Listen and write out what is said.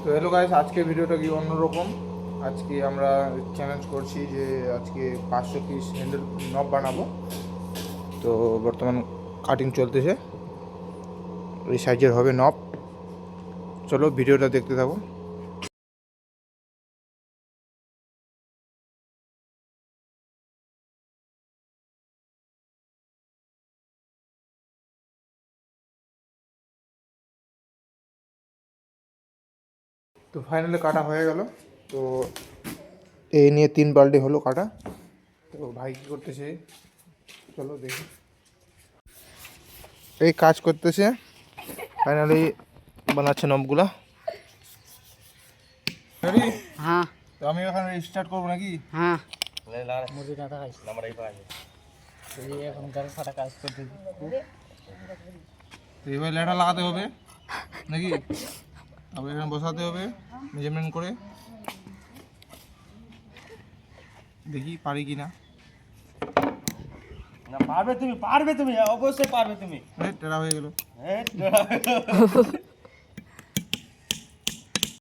তো hello guys, আজকে ভিডিওটা কি অন্যরকম। আজকে আমরা চ্যালেঞ্জ করছি যে আজকে 500 পিস হ্যান্ডেল নব বানাবো। তো বর্তমান কাটিং চলতেছে, এই সাইজের হবে নব। চলো ভিডিওটা দেখতে থাকো। তো ফাইনালি কাটা হয়ে গেল। তো এই নিয়ে 3 বাল্টি হলো কাটা। তো ভাই কী করতেছে চলো দেখি। এই কাজ করতেছে, ফাইনালি বানাচ্ছে নবগুলা। রেডি? হ্যাঁ তো আমি এখানে স্টার্ট করবো নাকি? হ্যাঁ মুরগি কাটা খাইছি এখন গাড়ি ফাটা কাজ করতেছি। তো এবার লেটা লাগাতে হবে নাকি, তারপর এখানে বসাতে হবে মেজারমেন্ট করে। দেখি পারি কি না। না পারবে তুমি অবশ্যই পারবে তুমি। টেরা হয়ে গেল।